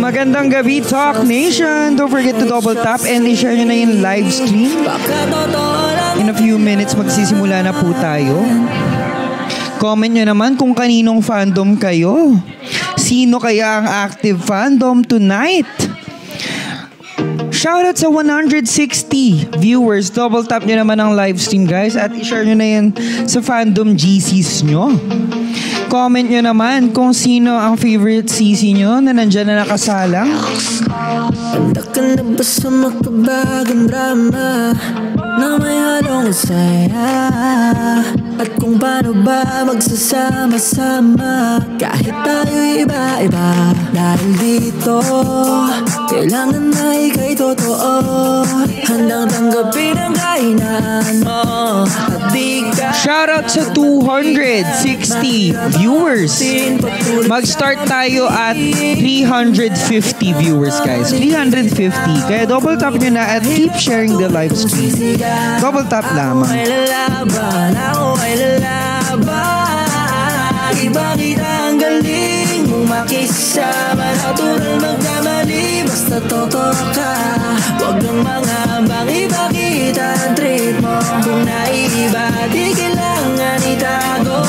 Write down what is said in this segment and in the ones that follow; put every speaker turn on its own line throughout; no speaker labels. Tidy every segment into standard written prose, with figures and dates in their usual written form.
Magandang gabi, Talk Nation. Don't forget to double tap and i-share nyo na yung live stream. In a few minutes, magsisimula na po tayo. Comment nyo naman kung kaninong fandom kayo. Sino kaya ang active fandom tonight? Shoutout sa 160 viewers. Double tap nyo naman ang live stream, guys. At i-share nyo na yan sa fandom GCs nyo. Comment nyo naman kung sino ang favorite CC nyo na nandyan na nakasalang.
Handa ka na ba sa makabagang drama na may halong saya? At kung paano ba magsasama-sama kahit tayo iba-iba? Dahil dito kailangan na ika'y totoo, handang tanggapin ang kahinaan mo. At di ka
shoutout sa 260 viewers. Mag-start tayo at 350 viewers, guys. 350. Kaya double tap nyo na at keep sharing the live stream. Double tap lamang.
Ako ay lalaban. Ipakita ang galing mong makisama. Natural magkamali, basta totoo ka. Huwag kang mangambang ipakita ang treat mo. Kung naiiba, di kailangan itago.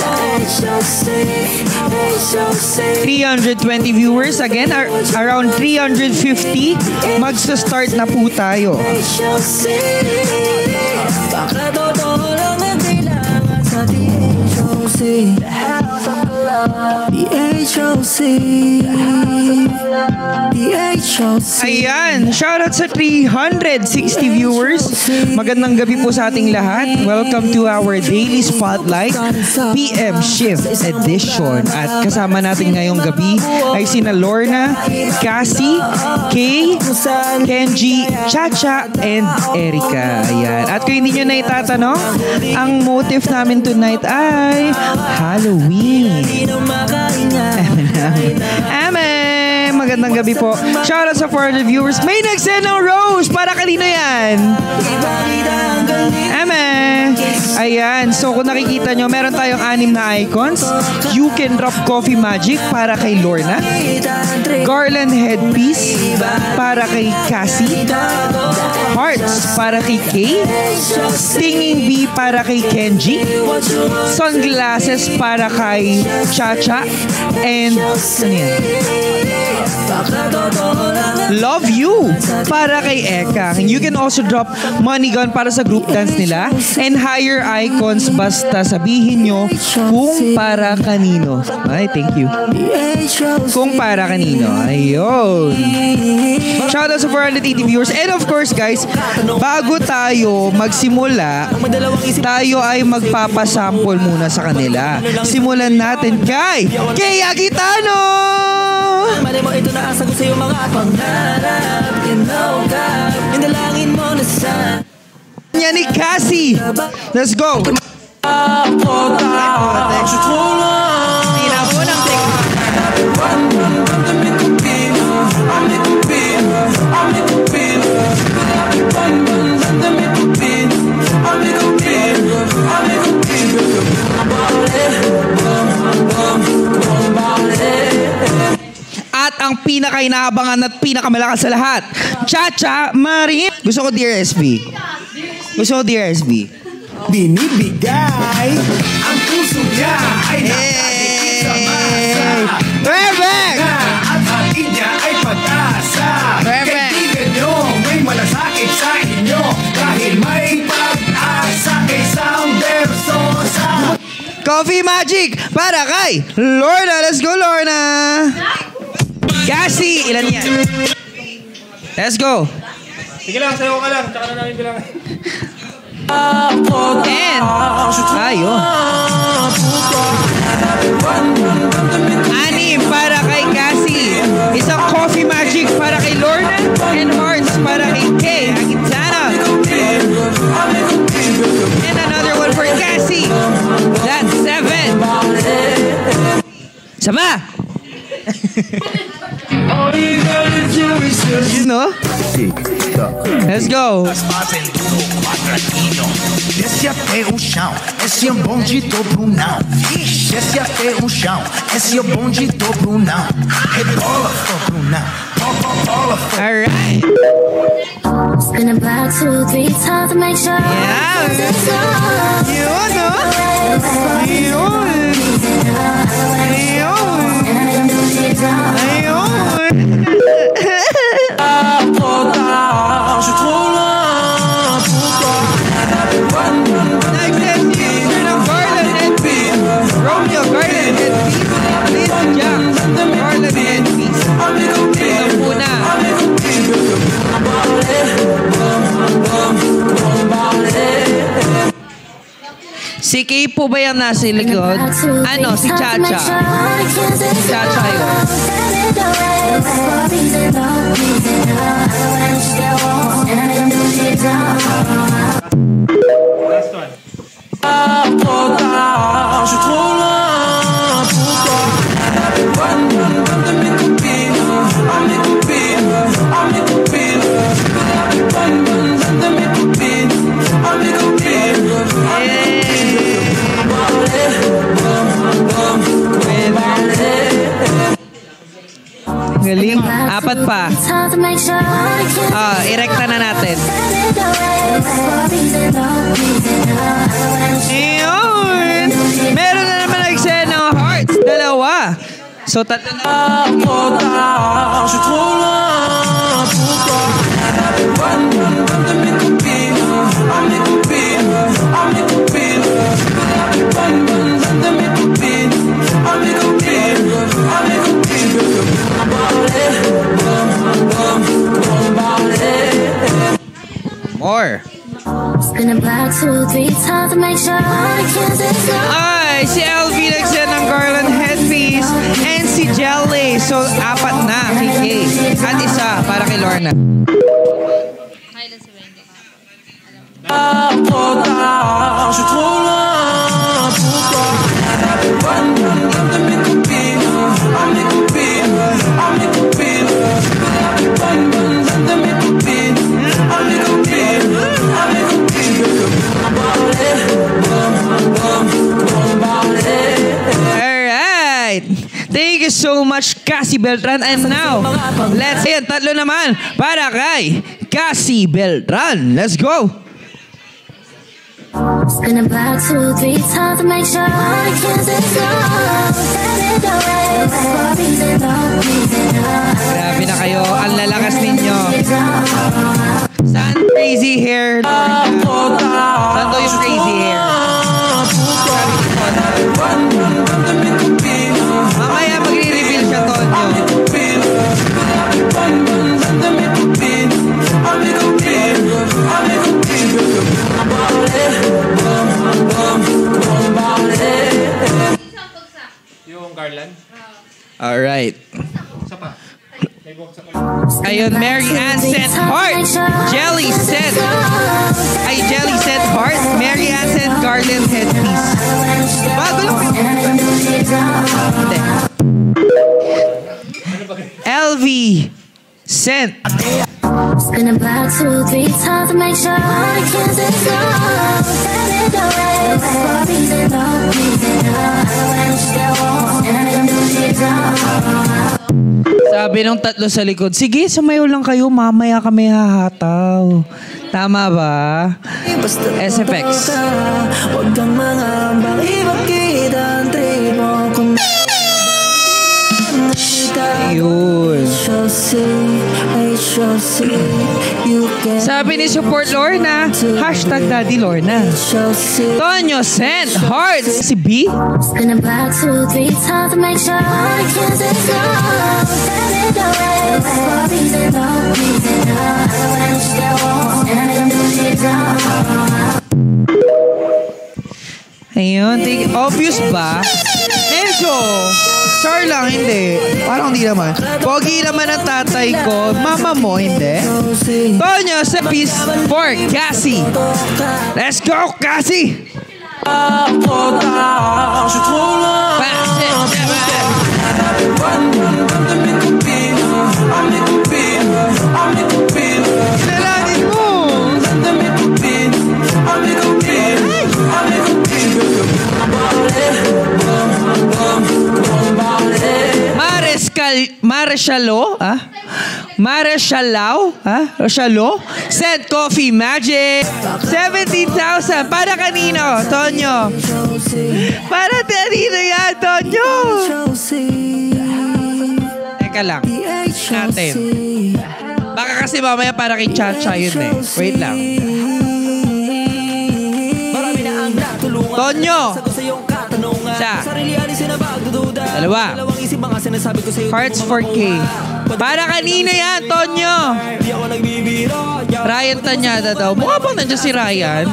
320 viewers. Again, around 350. Magsa-start na po tayo.
Baka totoo lang ang kailangan sa DHOC.
Ayan, shoutout sa 360 viewers. Magandang gabi po sa ating lahat. Welcome to our Daily Spotlight PM Shift Edition. At kasama natin ngayong gabi ay sina Lorna, Cassie, Kay, Kenji, Chacha, and Erica. Ayan. At kung hindi nyo na itatanong, ang motive namin tonight ay Halloween. Magandang gabi po. Shoutout sa 400 viewers. May nag-send ng rose. Para kanino yan? Ayan. So kung nakikita nyo, meron tayong 6 na icons. You Can Drop Coffee Magic para kay Lorna. Garland Headpiece para kay Cassie. Hearts para kay Kay. Stinging Bee para kay Kenji. Sunglasses para kay Chacha. And ano yan? Love You para kay Eka. You can also drop money gun para sa group dance nila. And higher icons basta sabihin nyo kung para kanino. Ay, thank you. Kung para kanino. Ayun. Shoutout sa 480 viewers. And of course, guys, bago tayo magsimula, tayo ay magpapasample muna sa kanila. Simulan natin kay Agitano!
Mali mo ito na asagot sa'yo mga pangarap. You know God, inalangin mo na sa
yan ni Cassie. Let's go. At ang pinaka-inaabangan at pinakamalakas sa lahat, Chacha Marin. Gusto ko Dear SB. Binibigay
ang puso niya ay nakadikit sa masa.
Perfect!
At hati niya ay pag-asa.
Perfect!
Kaibigan nyo, may malasakit sa inyo. Dahil may pag-asa kay Sounder Sosa.
Coffee Magic para kay Lorna. Let's go, Lorna! Cassie, ilan yan? Let's go.
Sige lang, sayo ka lang. Tsaka na namin bilang.
And, ayo. 6 para kay Cassie. Isang Coffee Magic para kay Lorna. And hearts para kay Kay Agitana. And another one for Cassie. That's 7. Sama. You know? Let's go.
Desce até o chão, esse é o bonde do Brunão. Desce até o chão, esse é o bonde do Brunão. Rebola, ô Brunão, bola,
Alright.
Spin it back 2, 3 times to make sure.
Yeah. Romeo, Garland, and Liz Jack, Garland and Peace. Ito muna. Si Kay po ba yung nasa likod? Ano, si Chacha. Si Chacha yun.
Last one.
Galing. Apat pa. Erekta na natin. Ayun. Meron na naman nag-send ng hearts. Dalawa. So, tatlo na. More. Ay, si LV nag-send ng Garland headpiece and si Jelly. So, apat na kay Kay. At isa para kay Lorna. Alright. Thank you so much, Cassie Beltran. And now, let's say, tatlo naman para kay Cassie Beltran. Let's go.
Spin it back 2, 3 times to make sure I can't
Grabe na kayo. Ang lalakas ninyo. Saan crazy hair? Saan to yung crazy hair? Mamaya magre-reveal siya, Tonyo.
Yung Garland.
Alright.
Isa pa. May buksa ko.
Ayun, Mary Ann sent heart. Jelly sent heart. Mary Ann sent Garland headpiece. Bago lang. Hindi. LV sent.
Spin it back 2, 3 times to make sure I can't
Sabi nung tatlo sa likod, sige, sumayo lang kayo, mamaya kami hahataw. Tama ba? SFX.
Huwag kang mangambang ipakita ang trip mo kung
Yun. Sabi ni Support Lorna, hashtag Daddy Lorna. Tonyo sent hearts. Si B?
Spin it back 2, 3 times to make sure I can't
Ayun, obvious ba? Medyo. Char lang, hindi. Parang hindi naman. Pogi naman ang tatay ko. Mama mo, hindi. Tonyo sa piece for Cassie. Let's go, Cassie! Back, Marshalo? Marshalo? Marshalo? Send coffee magic. 17,000. Para kanino, Tonyo? Para kanino yan, Tonyo? Teka lang. Natin. Baka kasi mamaya para kay Chacha yun eh. Wait lang. Tonyo! Isa. Dalawa. Hearts 4K. Para kanino yan, Tonyo? Ryan Tanyada daw. Mukha bang nandiyan si Ryan?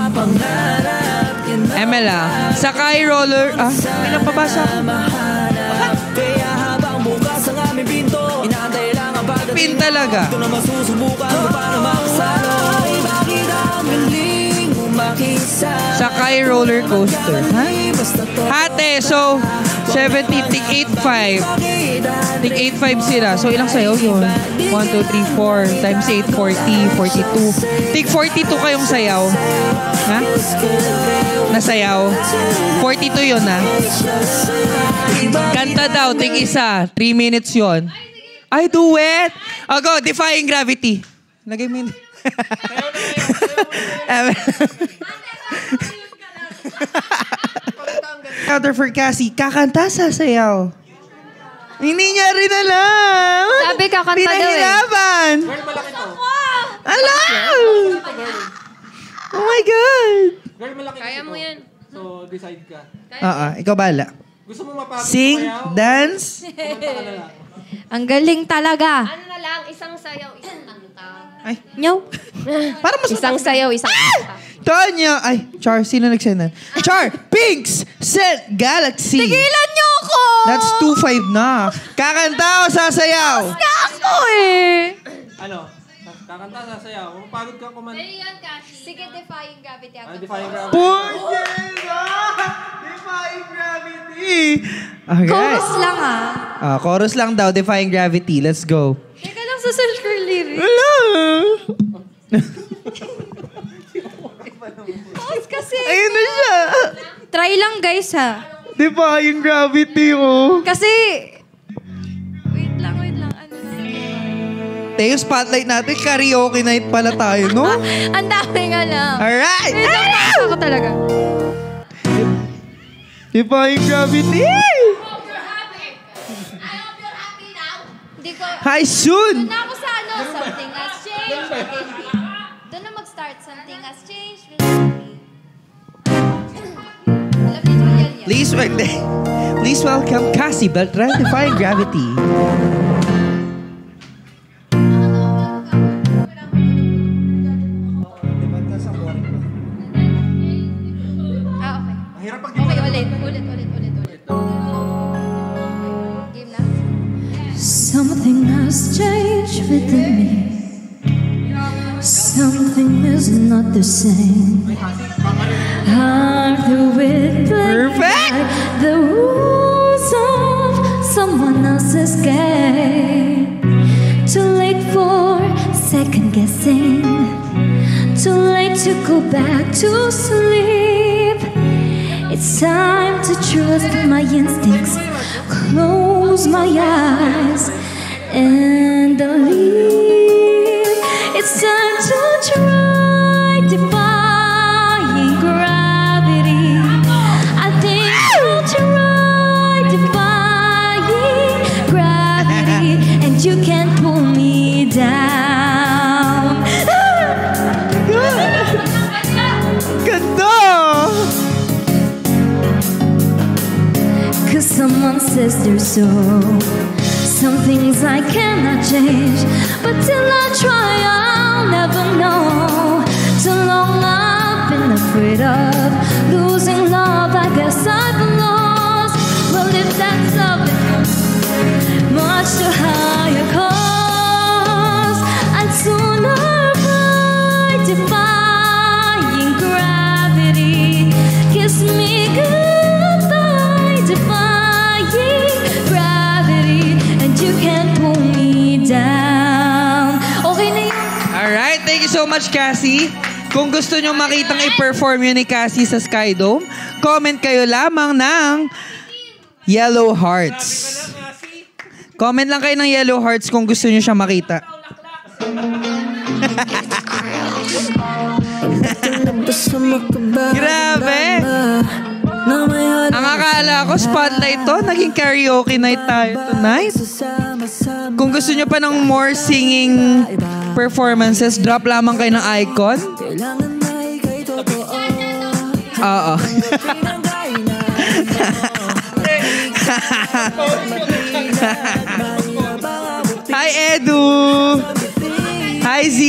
Emela. Sakay roller. May napabasa ako. Pin talaga. Sakay roller coaster. Hate, so 70, tig 8.5. Tig 8.5 sila. So ilang sayaw yun? 1, 2, 3, 4 times 8, 40, 42. Tig 42 kayong sayaw. Ha? Nasayaw. 42 yun ha. Kanta daw, tig isa. 3 minutes yun. I do it. Oh, go, Defying Gravity. Lagay mo yun. Counter for Cassie. Kakanta, sasayaw. Hindi niya rin alam.
Sabi kakanta daw eh.
Pinahirapan. Alam! Oh my God.
Girl, malaki
Kaya mo yan.
So, decide ka.
Ikaw bala.
Gusto mo mapapit
Sing,
sumayaw?
dance.
Kumanta ka na lang.
Ang galing talaga. Ano na lang, isang sayaw, isang kanta.
Ay.
Nyaw.
Para mas
Isang sayaw, isang kanta.
Tonya. Ay, Char, sino nagsendan? Char, Pinks, Set, Galaxy.
Tigilan niyo ako!
That's 2-5 na. Kakanta o sasayaw?
Basta ako eh!
Ano? Kakanta, sasayaw. Mapagod ka kumanta.
Sige, Defying Gravity ako.
Defying Gravity.
Defying Gravity. Okay.
Chorus lang
Chorus lang daw, Defying Gravity. Let's go.
Teka lang, sa-search ko yung lyrics.
Hello!
Pause kasi.
Ayun na siya.
Try lang guys ha.
Defying Gravity, oh.
Kasi... Wait lang. Ano na?
Tayo, spotlight natin. Karaoke night pala tayo, no?
Ang daming alam.
Alright!
Wait lang, pause ako talaga.
Defying Gravity!
Hindi ko...
Hi, soon!
Doon na ako sa ano, something has changed. Doon na mag-start, something has changed. Alam niyo yan.
Please welcome Cassie Beltran, Defying Gravity.
Okay. Okay, ulit. Game na.
Something has changed within me. Something is not the same. Hard to it
Perfect!
like the rules of someone else's game. Too late for second guessing. Too late to go back to sleep. It's time to trust my instincts. Close my eyes and believe. It's time to try defying gravity. I think I'll try defying gravity, and you can't pull me down.
Ganda!
Cause someone says they're so. Some things I cannot change, but till I try I'll never know. Too long I've been afraid of losing love. I guess I've lost. Well, if that's love, much too high a cost, I'd sooner fight defying gravity. Kiss me goodbye, defying gravity, and you can't pull me down. Okay na yun.
Alright, thank you so much, Cassie. Kung gusto nyo makitang i-perform yun ni Cassie sa Skydome, comment kayo lamang ng Yellow Hearts. Comment lang kayo ng yellow hearts kung gusto nyo siya makita. Grabe! Ang akala ko, spotlight to. Naging karaoke night tayo tonight. Kung gusto nyo pa ng more singing performances, drop lamang kayo ng icon. Oo. Hi, Edu! Hi, Z!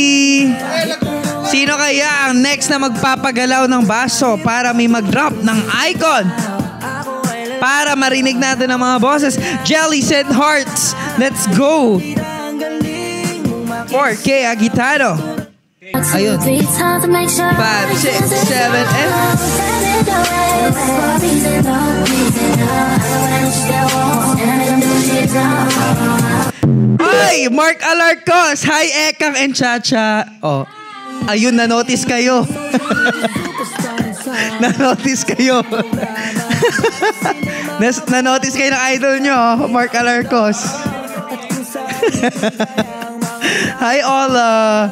Sino kaya ang next na magpapagalaw ng baso para may mag-drop ng icon? Para marinig natin ang mga boses. Jellies and hearts! Let's go! 4K Agitado. Ayun. 5, 6, 7, and... Ay! Mark Alarcos! Hi, Ekang and Chacha. Oh. Ayun, na-notice kayo. Na-notice kayo. Na-notice kayo ng idol nyo, Mark Alarcos. Hi, Ola.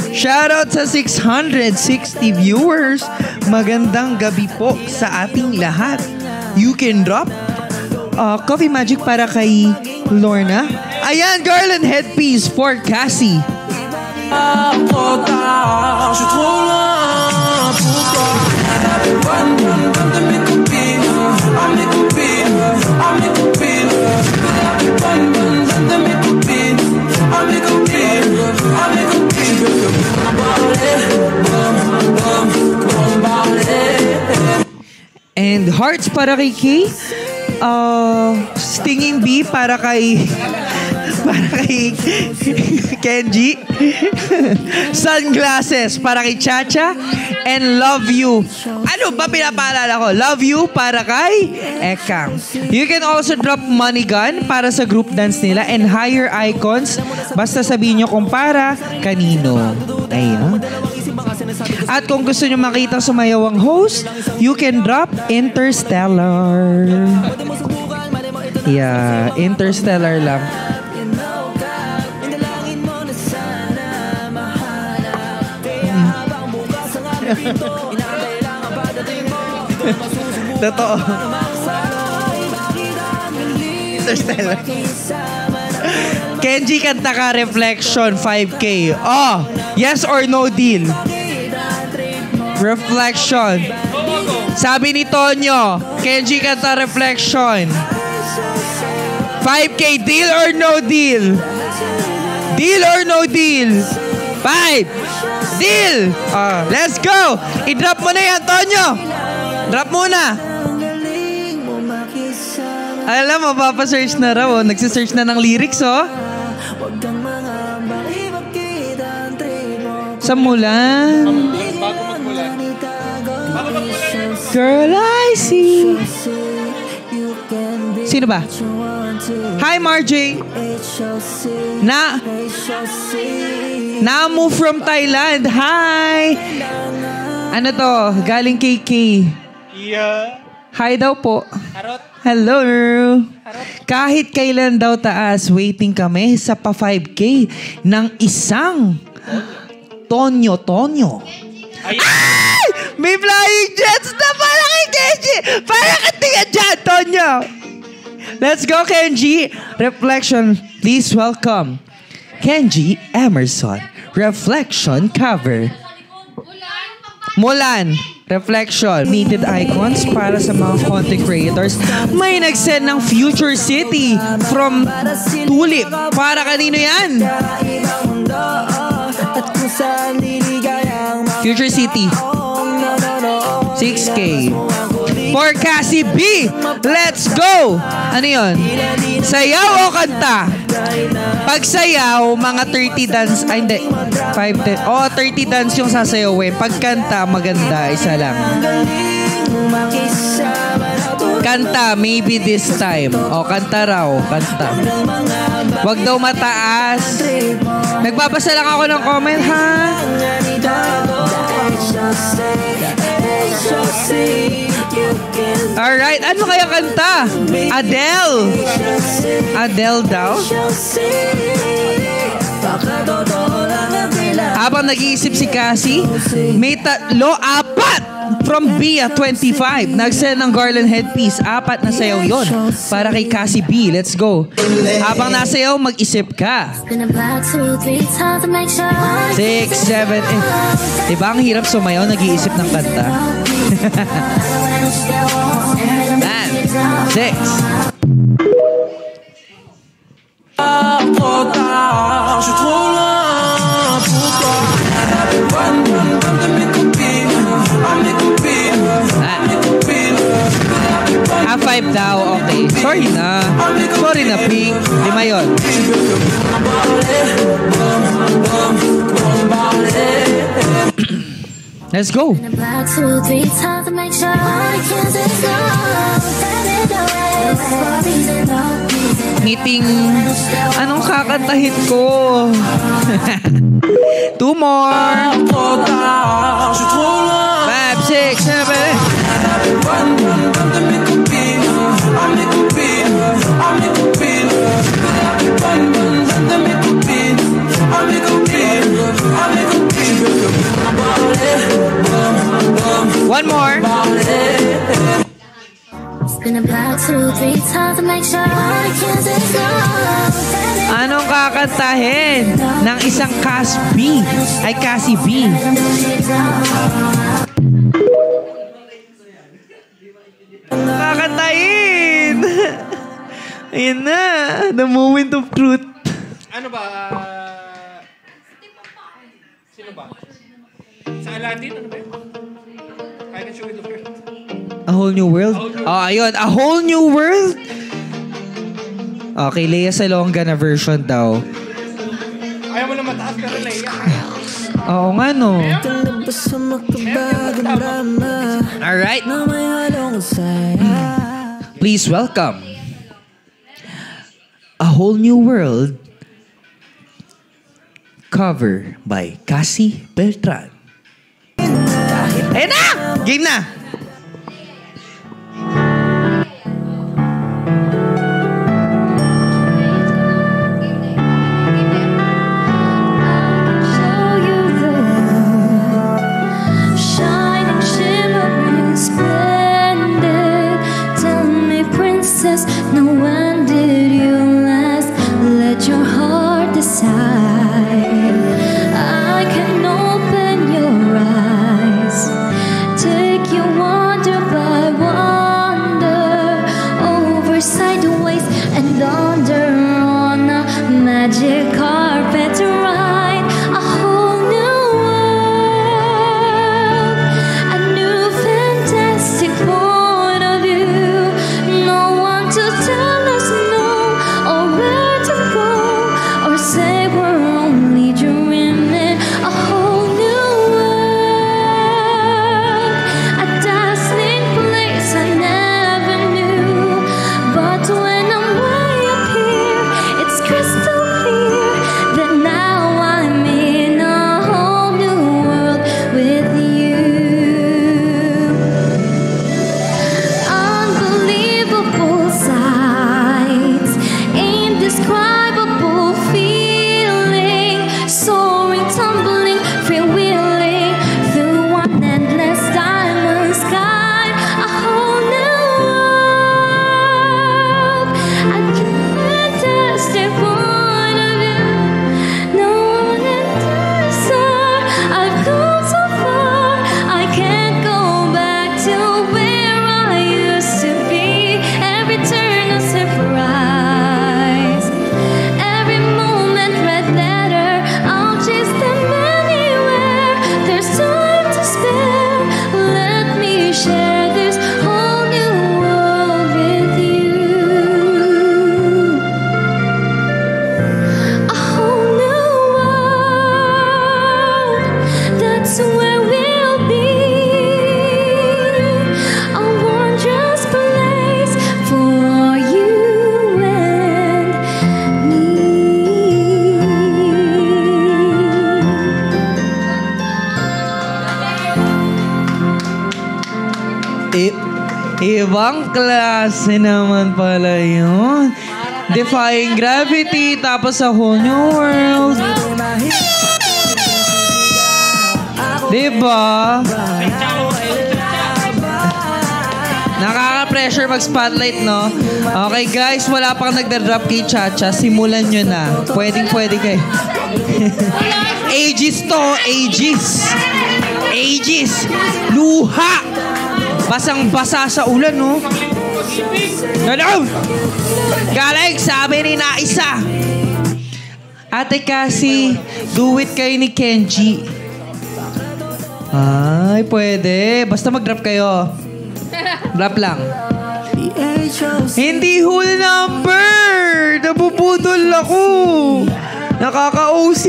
Shoutout sa 660 viewers. Magandang gabi po sa ating lahat. You can drop coffee magic para kay Lorna. Ayan, garland headpiece for Cassie. And hearts para kay Kay. Stinging bee para kay Kenji. Sunglasses para kay Chacha. And love you. Ano ba pinapaalala ko? Love you para kay Ekang. You can also drop money gun para sa group dance nila and higher icons. Basta sabihin nyo kung para kanino. Ayun. At kung gusto nyo makita sumayaw ang host, you can drop Interstellar. Yeah, Interstellar lang. Totoo. Interstellar. Kenji, kanta ka Reflection 5K. Oh, yes or no deal? Reflection. Sabi ni Tonyo, Kenji, kanta Reflection. 5K, deal or no deal? Deal or no deal? 5. Deal! Let's go! I-drop mo na yan, Tonyo! Drop muna! Alam mo, papasearch na raw. Nagsisearch na ng lyrics, oh. Sa Mulan. Girl, I see. Sino ba? Hi, Marjay. Namu from Thailand. Hi. Ano to? Galing KK.
Yeah.
Hi daw po.
Harot.
Hello. Kahit kailan daw taas, waiting kami sa pa 5K ng isang Tonyo. Ay! May flying jets na para kay Kenji! Para katingan dyan, Tonyo! Let's go, Kenji! Reflection, please welcome Kenji Emerson. Reflection cover. Mulan. Reflection. Needed icons para sa mga content creators. May nag-send ng Future City from Tulip. Para kanino yan? Future City. 6K. For Cassie B. Let's go! Ano yun? Sayaw o kanta? Pag sayaw, mga 30 dance. Ay, hindi. 5, 10. 30 dance yung sasayawin. Pag kanta, maganda. Isa lang. Kanta, maybe this time. Kanta raw. Kanta. Wag daw mataas. Nagbabasa lang ako ng comment, ha?
shall see. You can
Alright, ano kaya kanta? Adele. Adele daw?
shall see. Baka totoo lang ang tila.
Habang nag-iisip si Cassie, may apat from Bia 25. Nag-send ng garland headpiece. Apat na sayaw yon para kay Cassie B. Let's go. Habang nasayaw, mag-isip ka.
Been about 2-3 times to make sure
6, 7, 8. Diba ang hirap sumayaw, nag-iisip ng kanta? 10, 6. A5 daw, okay. Sorry na. Sorry na, Pink. 5 yun. Let's go.
Been about 2-3 times to make sure I can't say no. Send it away for a reason, no reason.
Meeting, anong kakantahin ko? 2 more. 5, 6, 7. One more.
It's been about 2-3 times to make sure I can't say no. Send it
Anong kakantahin ng isang Cassie B? Ay, Cassie B. Kakantahin! Ayan na. The moment of truth.
Ano ba? Sino ba? Sa Aladdin, ano ba yun? I can show you the first.
A Whole New World? Oh, ayun. A Whole New World? Okay, Lea Salonga na version daw.
Ayaw mo na mataas pero Leia.
Oo nga, no.
Talabas sa makabagong drama
Alright.
na may halong saya.
Please welcome A Whole New World cover by Cassie Beltran. Ayun na! Game na!
show you the world, shining, shimmering, splendid. Tell me, princess, now when did you last let your heart decide? I can open your eyes, take you wonder by wonder, over sideways and under on a magic carpet ride. A whole new world, a new fantastic point of view. No one to tell
Ibang klase naman pala yun. Defying gravity, tapos a whole new world. Diba? Nakaka-pressure mag-spotlight, no? Okay, guys, wala pang nagda-drop kay Chacha. Simulan nyo na. Pwede kayo. Ages to, ages. Ages. Luha. Basang-basa sa ulan, no? Ano? Galing, sabi ni Naisa. Ate Cassie, do it kayo ni Kenji. Ay, pwede. Basta mag-drop kayo. Drop lang. Hindi whole number. Nabubudol ako. Nakaka-OC.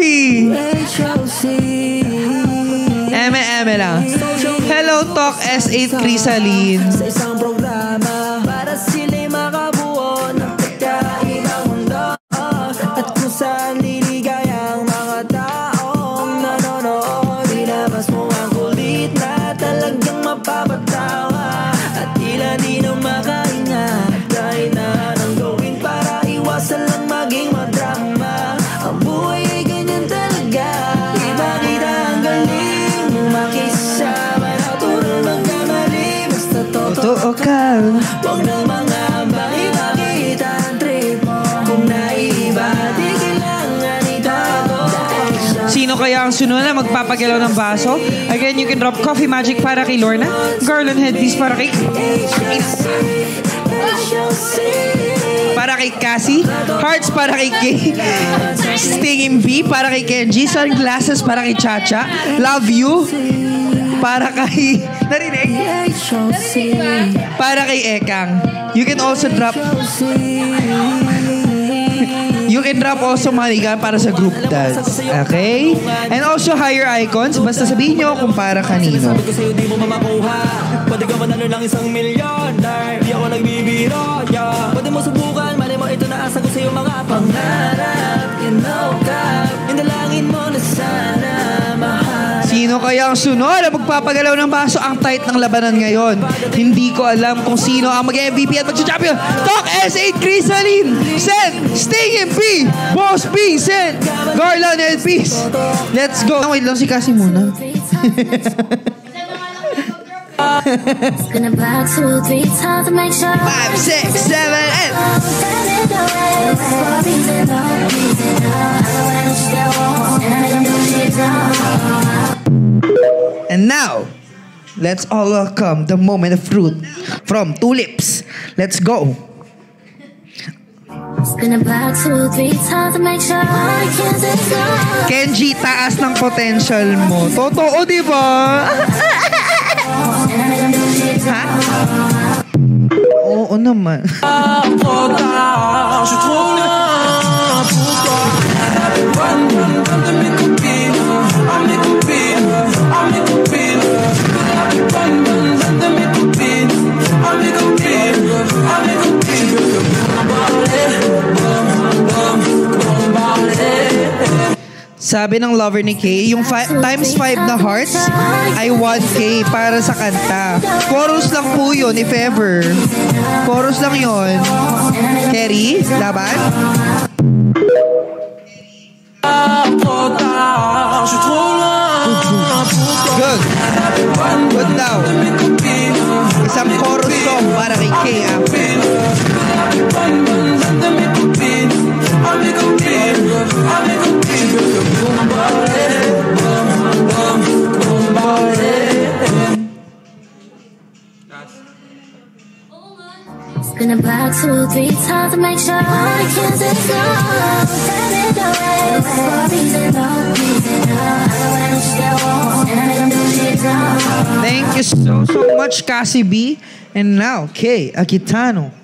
Eme lang. Hello, Talk S8 Crisaline.
Sa isang programa para sila'y makabuo ng pagkaibang mundo. At kung saan liligaya ang mga taong nanonood. Ilabas mo ang kulit na talagang mapapatawa. At tila di na makahinga. Kahit na anong gawin para iwasan lang maging madrama. Ang buhay ay ganyan talaga. Ipakita ang galing mo makisama. Naturang magkamali. Basta totoo ka. Huwag nang mga ambang ipakita ang trip mo. Kung naiba, di kailangan itago.
Sino kaya ang sunod na magpapagalaw ng baso? Again, you can drop Coffee Magic para kay Lorna, Garland Headpiece para kay Cassie, Hearts para kay Kay, Stinging B para kay Kenji, Sunglasses para kay Chacha, Love You para kay narinig? Para kay Ekang. You can also drop also Manigan para sa group dance. Okay? And also higher icons. Basta sabihin nyo kung para kanino.
Sabi ko sa'yo di mo mamakuha. Pwede ka manalo ng 1 milyon. Di ako nagbibiro. Pwede mo subukan. Mali mo ito na asa ko sa'yo mga pangarap. You know ka. Indalangin mo na sana mahal.
Sino kaya ang sunod na magpapagalaw ng baso? Ang tight ng labanan ngayon. Hindi ko alam kung sino ang mag-MVP at mag-champion. Talk S8 Crisaline, Sen, Stinging B, Boss B, Sen, Garland and Peace. Let's go. Wait lang si Cassie muna.
Spin about 2, 3 times to make sure
5, 6, 7, 8. And now, let's all welcome the moment of truth from Tulips. Let's go.
Spin about 2, 3 times to make sure I can't say no.
Kenji, taas ng potential mo. Totoo, di ba? Ha? Oo naman. Sabi ng lover ni Kay, yung times 5 na hearts ay 1K para sa kanta. Chorus lang po yun, if ever. Chorus lang yun. Kerry, laban? Good. Good daw. Isang chorus song para kay Kay after.
Spin about 2, 3 times to make sure I can't say no.
Thank you so much, Cassie B. And now, Kay Aquitano.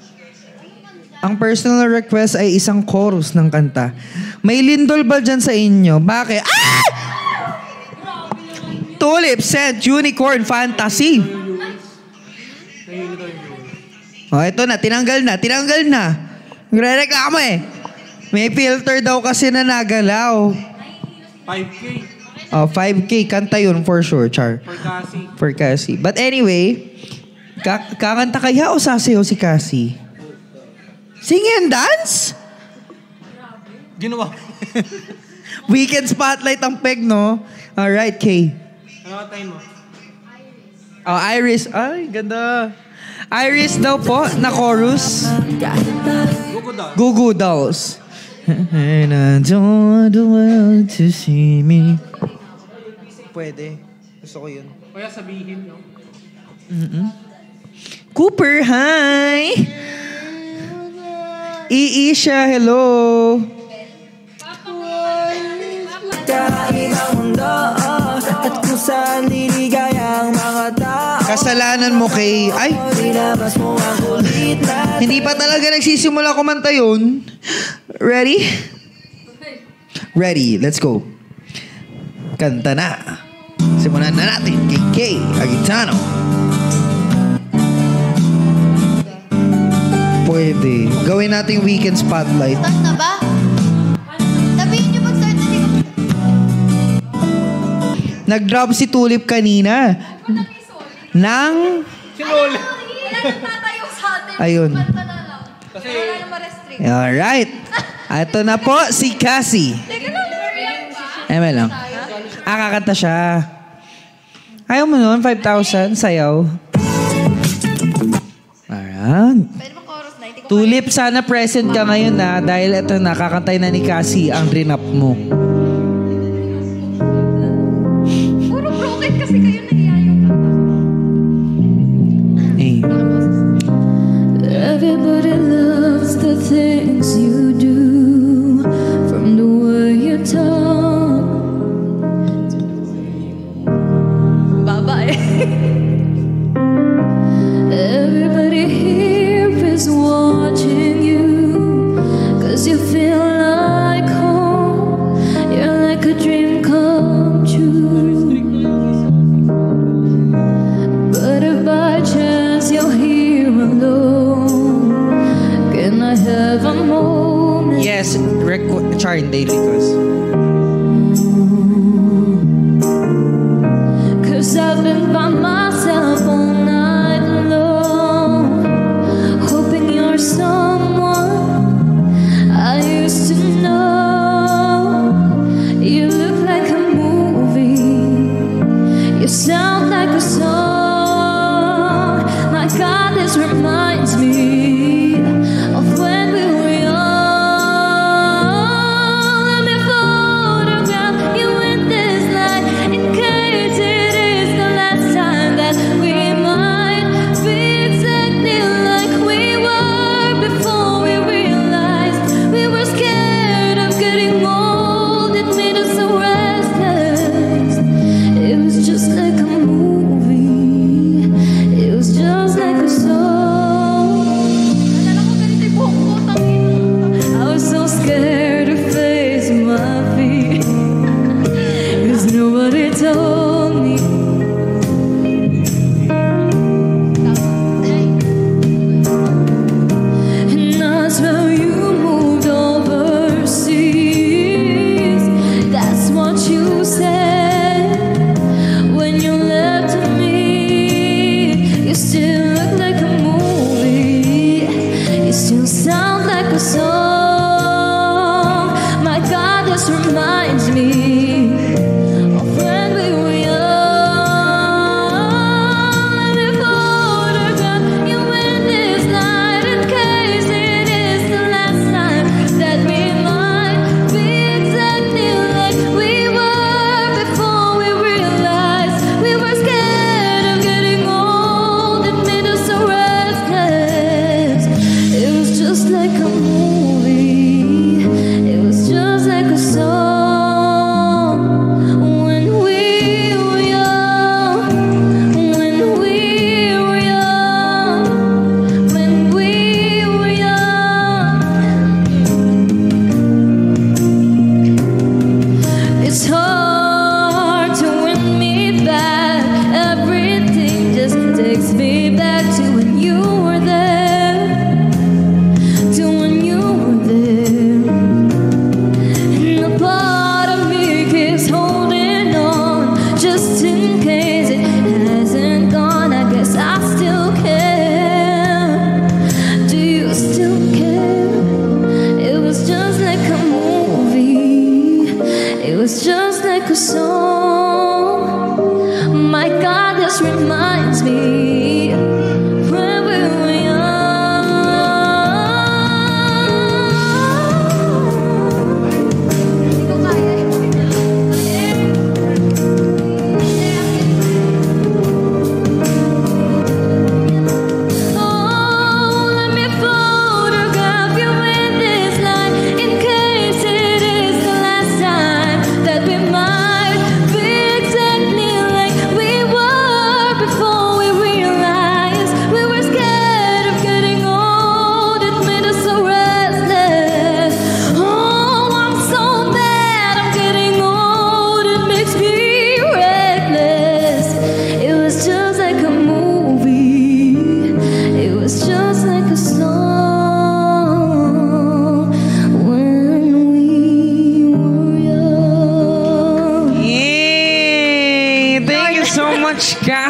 Ang personal request ay isang chorus ng kanta. May lindol ba dyan sa inyo? Bakit? Ah! Tulip, Scent, Unicorn, Fantasy. Oh, ito na. Tinanggal na. Nagre-reklamo eh. May filter daw kasi na nagalaw.
5K.
Oh, 5K. Kanta yun for sure, Char.
For Cassie.
For Cassie. But anyway, Kakanta kaya o sasayaw si Cassie? Sing and dance?
Ginawa.
Weekend spotlight ang peg, no? Alright, Kay.
Ano katayin mo?
Oh, Iris. Ay, ganda. Iris daw po, na chorus. Goo Goo Dolls. And I don't want the world to see me. Pwede. Gusto ko yun.
Kaya sabihin, no?
Cooper, hi! Iisha, hello!
Kakaibang mundo at kung saan liligaya ang mga tao.
Kasalanan mo kay... Ay!
Nilabas mo ang kulit na
Hindi pa talaga nagsisimula kumanta yun. Ready? Ready, let's go. Kanta na. Simulan na natin kay Kay Agitano. Pwede. Gawin natin weekend spotlight.
Start na ba? Sabihin niyo mag-start na dito.
Nag-drop si Tulip kanina. Nang...
Sinuli.
Wala nang tatayo sa atin.
Ayun.
Kanta na lang.
Kasi...
Wala nang ma-restrict.
Alright. Ito na po si Cassie.
Teka lang,
Eme lang. Kakanta siya. Ayaw mo nun, 5,000, sayaw. Alright.
pwede bang chorus na? Hindi ko
Tulip, sana present ka ngayon na dahil ito na, kakantay na ni Cassie ang rinap mo.
puro broken kasi kayo nahiya yung kanta.
Eh.
Everybody loves the things you do, from the way you talk.
Baba eh.
Everybody here is watching you, 'cause you feel like home. You're like a dream come true. But if by chance you're here alone, can I have a moment?
Yes, Charn Daily Cause.
'Cause I've been by myself all night long, hoping you're someone I used to know. You look like a movie, you sound like a song. My God, this reminds me of when we were young. Let me photograph you in this light, in case it is the last time that we might be exactly like we were before we realized we were scared of getting old. It made us so restless. It was just like a movie, it was just like a song.
Alala ko ganito yung buhok ko. Tangina.
I was so scared to face my fear, 'cause nobody told me. And I swear you moved overseas. That's what you said when you left me. You still look like a movie, you still sound like a song. My God, this reminds me of when we were young. Let me photograph you in this light, in case it is the last time that we might be exactly like we were before we realized we were scared of getting old. It made us so restless. It was just like a movie.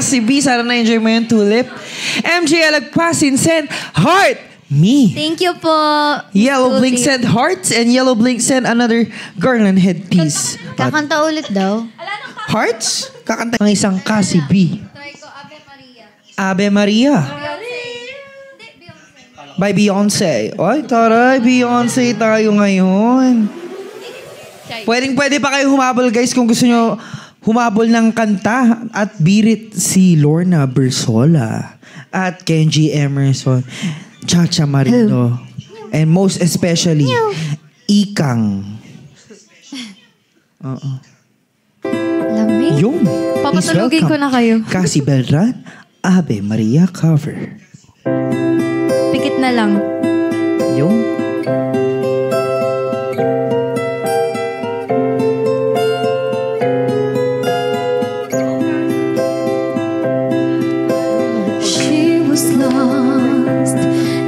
Cassie B. Sana na-enjoy mo yung tulip. MJ Alagpasin sent heart me.
Thank you po.
Yellow Blink sent hearts and Yellow Blink sent another garland headpiece.
Kakanta ulit daw.
Hearts? Kakanta ng isang Cassie B.
Try ko, Ave Maria.
Ave Maria. By Beyonce. Ay, taray, Beyonce tayo ngayon. Pwede pa kayo humabol, guys, kung gusto nyo humabol ng kanta at birit si Lorna Bersola at Kenji Emerson, Chacha Marino, and most especially, Ikang.
Lamig.
Yung.
Papatulugin ko na kayo.
Cassie Beltran, Ave Maria cover.
Pikit na lang.
Yung.
She was lost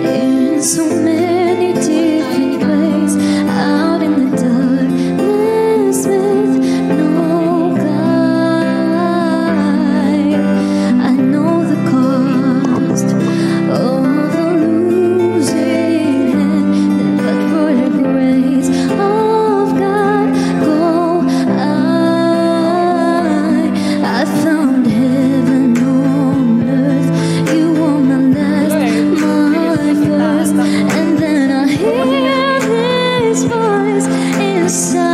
in so many different ways, out in the darkness with no guide. I know the cost of the losing it, but for the grace of God, go I found heaven on earth. You were my last, my first, and then I hear this voice inside.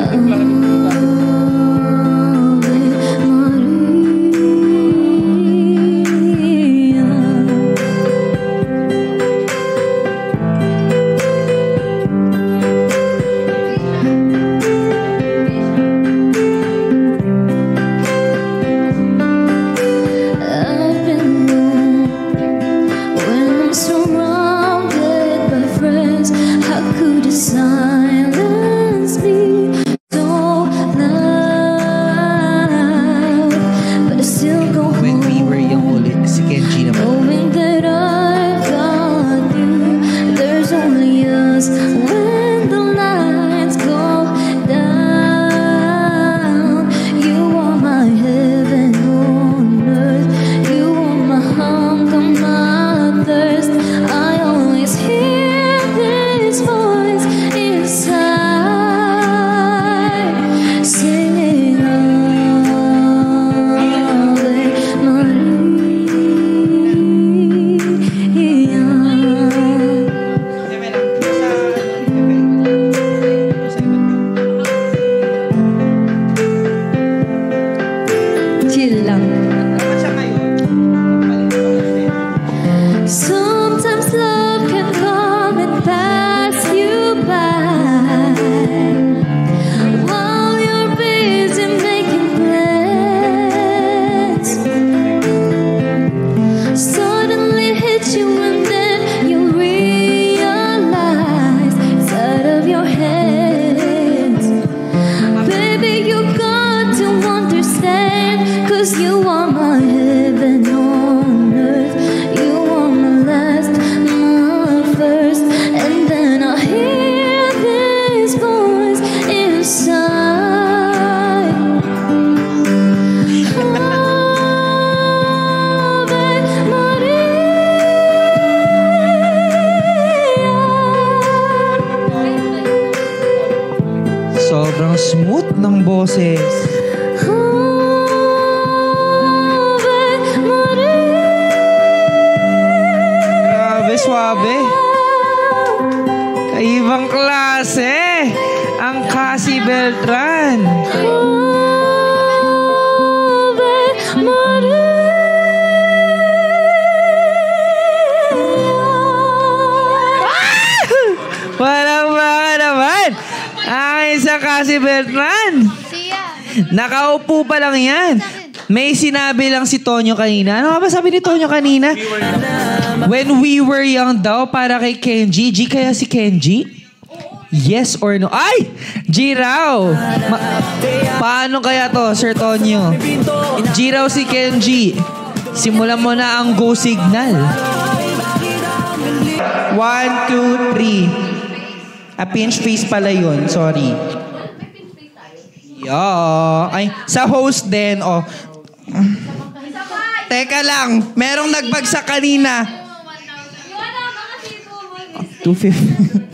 Ave I've been alone when I'm surrounded by friends. How could you silence me so loud? But I still go
When we were young
home,
ulit, si Kenji naman.
knowing that I've got you. There's only us when the lights go down. You are my heaven on earth. You are my hunger, my thirst. I always hear this voice inside singing Ave Maria. Chill lang. Sometimes love can come and pass you by while you're busy making plans. Suddenly hit you and then you realize it's out of your hands. Baby, you got to understand, 'cause you are my heaven on earth. You are my last, my first, and then I hear this voice inside. Ave Maria.
Sobrang smooth ng boses.
Ave Maria.
Grabe, suabe. Kaibang klase. Ang Cassie Beltran.
Ave Maria.
Walang mga naman. Ang isang Cassie Beltran. Nakaupo pa lang yan. May sinabi lang si Tonyo kanina. Ano nga ba sabi ni Tonyo kanina? When we were young daw, para kay Kenji. G kaya si Kenji? Yes or no? Ay! G raw! Paano kaya to, Sir Tonyo? G raw si Kenji. Simulan mo na ang go signal. 1, 2, 3. A pinch face pala yun. Sorry. Yeah. Ay, sa host din, oh. Teka lang, merong nagbagsak kanina. 250.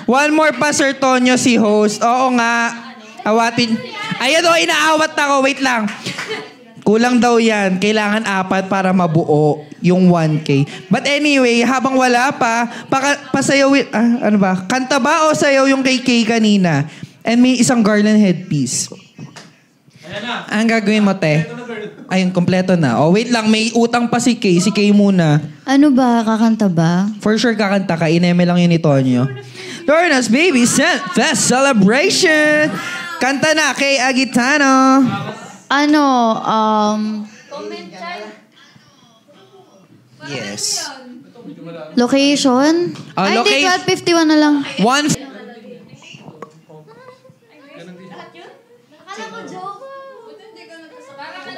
One more pa, Sir Tonyo, si host. Oo nga. Awatin. Ayan o, inaawat ako. Wait lang. Kulang daw yan. Kailangan 4 para mabuo yung 1K. But anyway, habang wala pa, pasayawin, ano ba? Kanta ba o sayaw yung kay Kay kanina? And may isang garland headpiece.
Ayan na.
Ang gagawin mo, te? Ayun, kompleto na. Oh, wait lang. May utang pa si Kay. Si Kay muna.
Ano ba? Kakanta ba?
For sure kakanta ka. Ineme lang yun ni Tonyo. Lorna's Baby Fest Celebration! Kanta na kay Agitano.
Ano,
Yes.
location?
Ah,
Ay, hindi, 12:51 na lang.
One.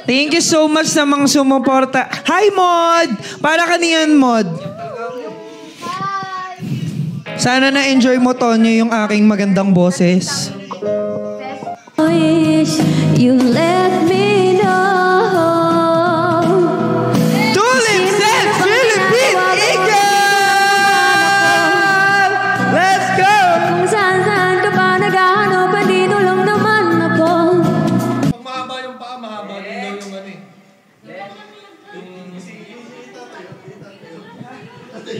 Thank you so much sa mga sumuporta. Hi, Mod! Para kaniyan, Mod. Sana na-enjoy mo, Tonyo, yung aking magandang boses.
Wish you let me know.
Tulips and Philippine Eagle! Let's go!
Kung saan-saan ka pa naghahanap, dito lang naman ako.
Pag mahaba yung paa, mahaba din daw yung ano eh.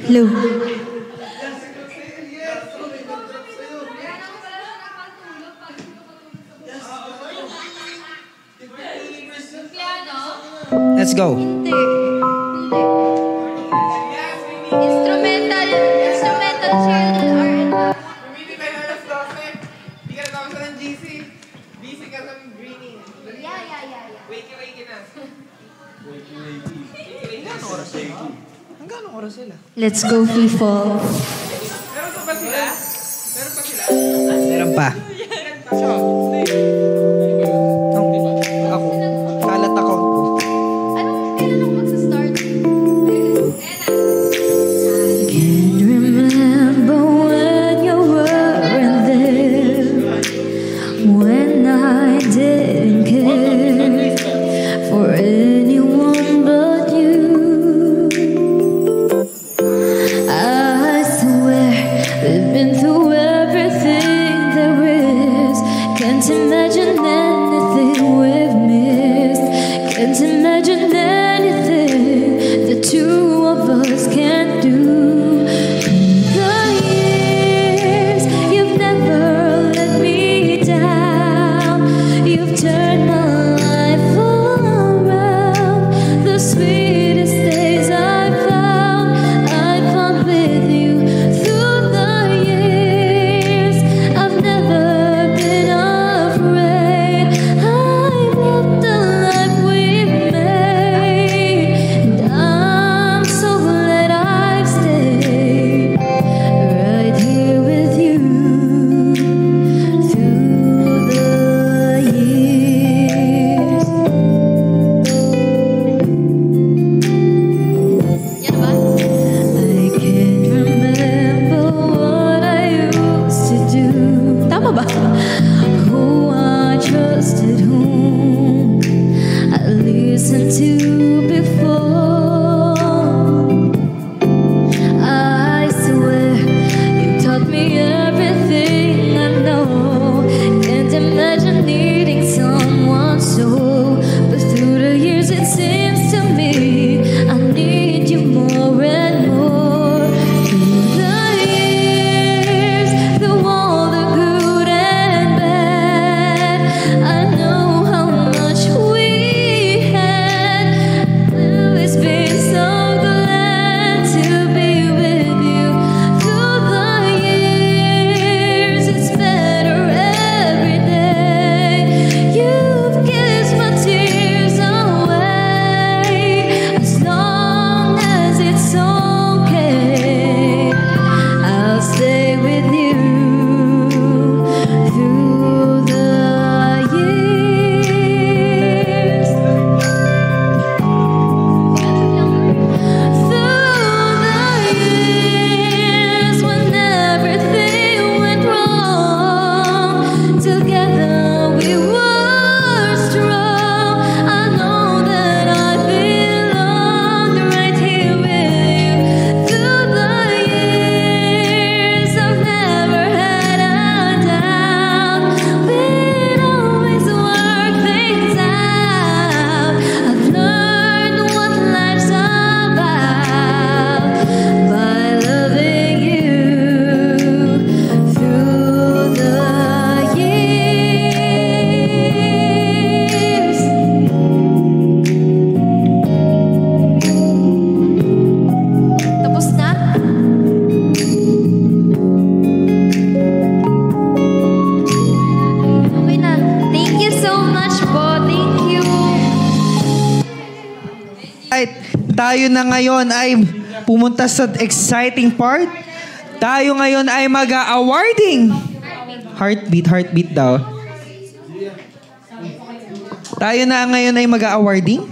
Hello.
Let's go.
Instrumental child R&B.
Pumili ka na alas 12. Hindi ka na tapos ng GC. Busy ka sa greening.
Yeah.
Wakey na.
Hanggang oras sila?
Let's go, people.
Meron pa ba sila? Meron pa sila?
Meron pa. Ako. Kalat account ko.
Kailan ako magsa-start?
Can't remember when you weren't there, when I didn't care for anyone but you. I swear we've been through everything there is. Can't imagine anything we've missed. Can't imagine anything the two of us can't do. The years, you've never let me down. You've turned my life around. The sweetest days I found with you through the years. I've never been afraid. I love the life we've made, and I'm so glad I've stayed right here with you through the years. Yan ba? I can't remember what I used to do. Tama ba? Who I trusted, whom I listened to before. I swear you taught me everything I know. Can't imagine needing someone so, but through the years it seems to me I need you more and more. Through the years, through all the good and bad, I know how much we had.
Right, tayo na ngayon ay pumunta sa exciting part. Tayo ngayon ay mag-awarding. Heartbeat daw. Tayo na ngayon ay mag-awarding.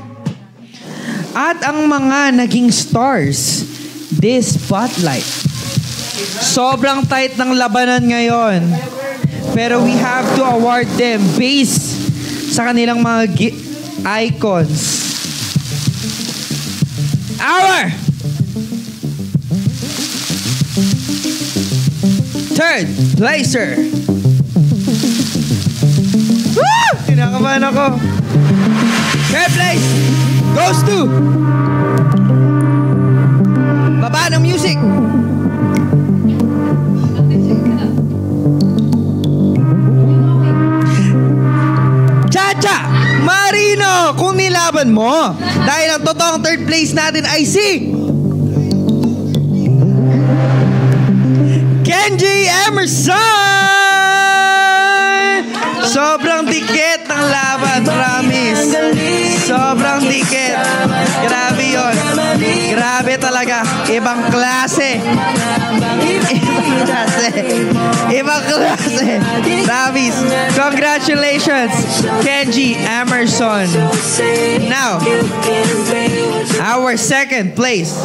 At ang mga naging stars this spotlight. Sobrang tight ng labanan ngayon. Pero we have to award them based sa kanilang mga icons. Our third placer. Woo! Kinakabahan ako. Third place goes to baba ng music. Chacha Marino, kung nilaban mo, dahil ang totoong third place natin ay si Kenji Emerson! Sobrang dikit ng laban, promise. Sobrang dikit. Grabe yun. Grabe talaga. Ibang klase. Ibang klase. Ibang klase. Promise. Congratulations, Kenji Emerson. Now, our second place.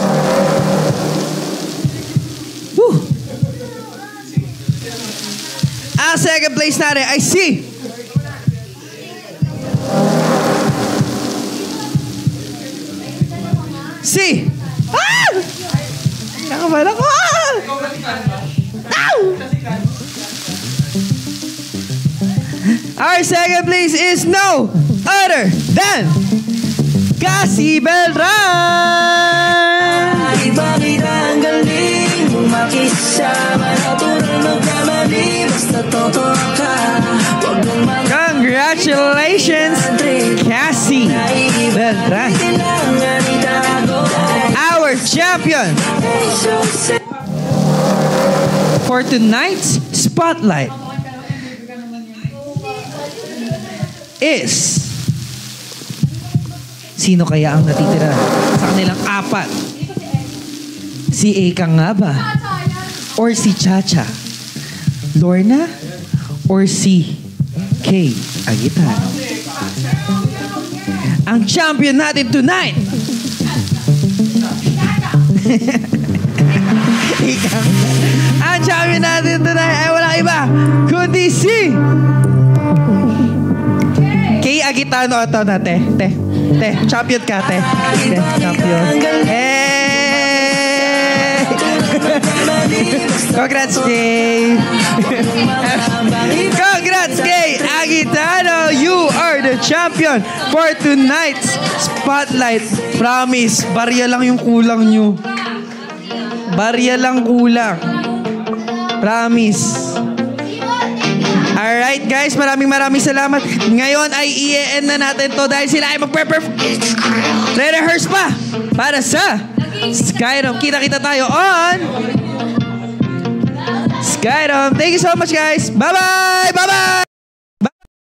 Woo! Ang second place natin ay si Nakabahan ako! Ow! Our second place is no other than Cassie Beltran!
Bakit ang galing mong makisama, natural magkamali, basta totoo ka.
Congratulations, Cassie Beltran, our champion for tonight's spotlight is... Sino kaya ang natitira sa kanilang apat? Si Eka nga ba? Or si Chacha? Lorna? Or si Kay Agitano? Ang champion natin tonight! Ang champion natin tonight ay walang iba kundi si Kay Agitano. Ito na, te. Champion ka, te. Champion. Hey! Congrats, Kay. Congrats, Kay Agitano. You are the champion for tonight's spotlight. Promise, barya lang yung kulang nyo. Barya lang kulang. Promise. Alright guys, maraming salamat. Ngayon ay i-end na natin to dahil sila ay magpe-perform. Re-rehearse pa para sa Skydome. Kita-kita tayo on Skydome. Thank you so much guys. Bye-bye! Bye-bye!